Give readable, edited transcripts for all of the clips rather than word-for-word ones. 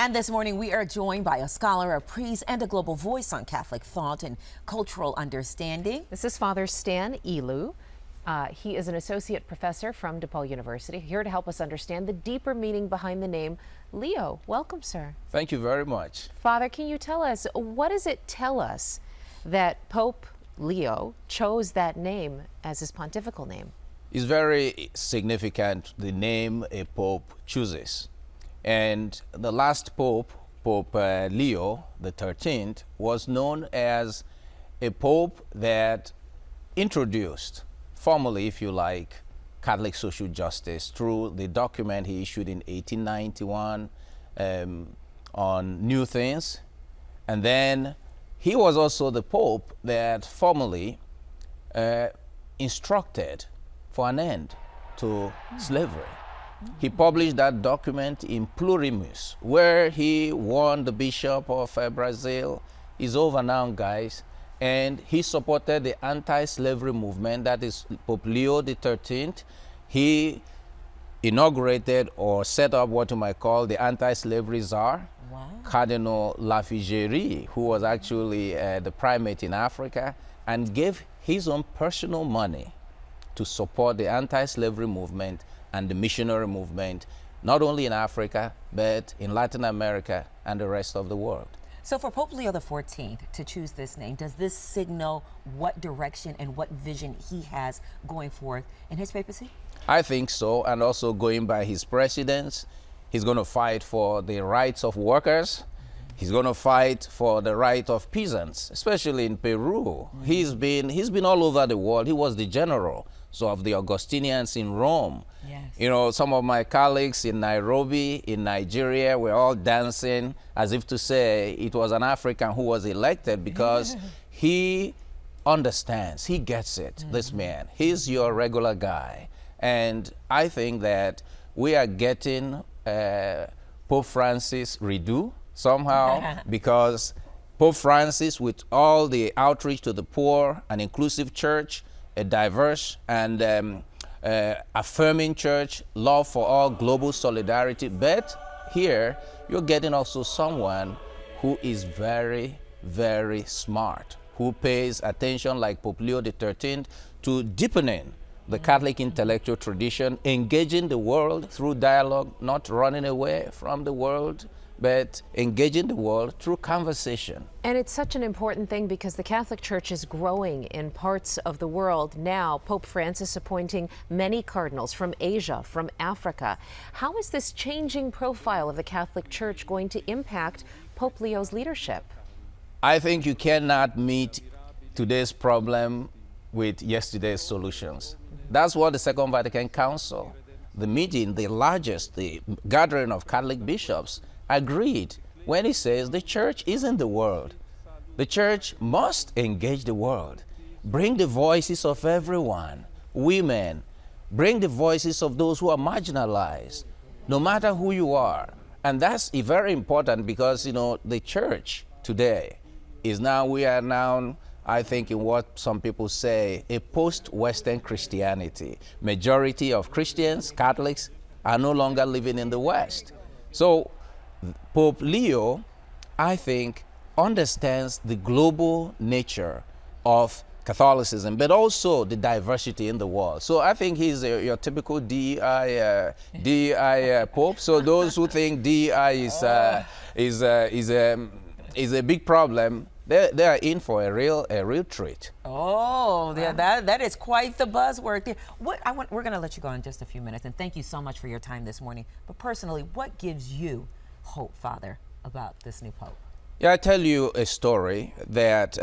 And this morning we are joined by a scholar, a priest, and a global voice on Catholic thought and cultural understanding. This is Father Stan Ilo. He is an associate professor from DePaul University, here to help us understand the deeper meaning behind the name Leo. Welcome, sir. Thank you very much. Father, can you tell us, what does it tell us that Pope Leo chose that name as his pontifical name? It's very significant, the name a pope chooses. And the last pope, Pope Leo the 13th, was known as a pope that introduced, formally if you like, Catholic social justice through the document he issued in 1891 on new things. And then he was also the pope that formally instructed for an end to slavery. He published that document in Plurimus, where he warned the Bishop of Brazil. It's over now, guys. And he supported the anti-slavery movement. That is Pope Leo the 13th. He inaugurated or set up what you might call the anti-slavery czar, wow. Cardinal Lafigérie, who was actually the primate in Africa, and gave his own personal money to support the anti-slavery movement and the missionary movement, not only in Africa, but in Latin America and the rest of the world. So for Pope Leo XIV to choose this name, does this signal what direction and what vision he has going forth in his papacy? I think so, and also going by his precedents, he's going to fight for the rights of workers. He's going to fight for the right of peasants, especially in Peru. He's been all over the world. He was the general of the Augustinians in Rome. Yes. You know, some of my colleagues in Nairobi, in Nigeria, were all dancing as if to say it was an African who was elected because he understands, he gets it, this man. He's your regular guy. And I think that we are getting Pope Francis redo somehow because Pope Francis, with all the outreach to the poor, an inclusive church, a diverse and affirming church, love for all, global solidarity. But here, you're getting also someone who is very, very smart, who pays attention, like Pope Leo XIII, to deepening the Catholic intellectual tradition, engaging the world through dialogue, not running away from the world, but engaging the world through conversation. And it's such an important thing because the Catholic Church is growing in parts of the world now. Pope Francis appointing many cardinals from Asia, from Africa. How is this changing profile of the Catholic Church going to impact Pope Leo's leadership? I think you cannot meet today's problem with yesterday's solutions. That's what the Second Vatican Council, the meeting, the largest, the gathering of Catholic bishops, agreed when he says the church is in the world. The church must engage the world, bring the voices of everyone, women, bring the voices of those who are marginalized, no matter who you are. And that's very important because, you know, the church today is now, we are now, I think, in what some people say, a post-Western Christianity. Majority of Christians, Catholics, are no longer living in the West. So Pope Leo, I think, understands the global nature of Catholicism, but also the diversity in the world. So I think he's your typical DEI Pope. So those who think DEI is a big problem, they are in for a real treat. Oh, yeah, that is quite the buzzword there. We're going to let you go in just a few minutes, and thank you so much for your time this morning. But personally, what gives you hope, Father, about this new Pope? Yeah, I tell you a story that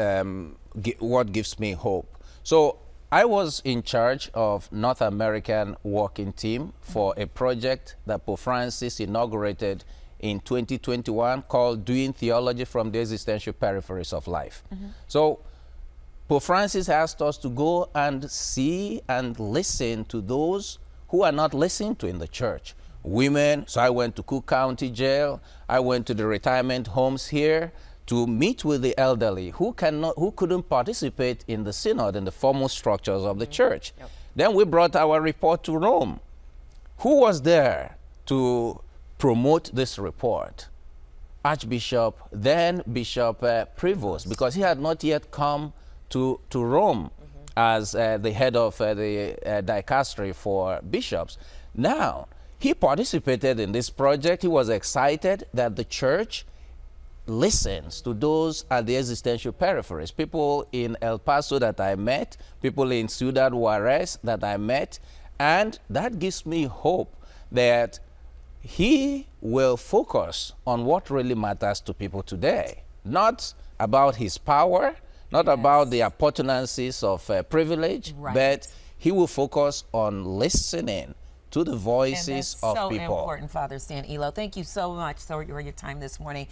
what gives me hope. So I was in charge of North American working team for a project that Pope Francis inaugurated in 2021 called Doing Theology from the Existential Peripheries of Life. So Pope Francis asked us to go and see and listen to those who are not listened to in the church. Women, so I went to Cook County Jail, I went to the retirement homes here to meet with the elderly who couldn't participate in the synod and the formal structures of the church. Then we brought our report to Rome. Who was there to promote this report? Archbishop, then Bishop Prevost, because he had not yet come to Rome as the head of the dicastery for bishops. Now, he participated in this project. He was excited that the church listens to those at the existential peripheries, people in El Paso that I met, people in Ciudad Juarez that I met, and that gives me hope that he will focus on what really matters to people today, not about his power, not about the appurtenances of privilege, but he will focus on listening to the voices of so people. Important, Father Stan Ilo. Thank you so much for your time this morning.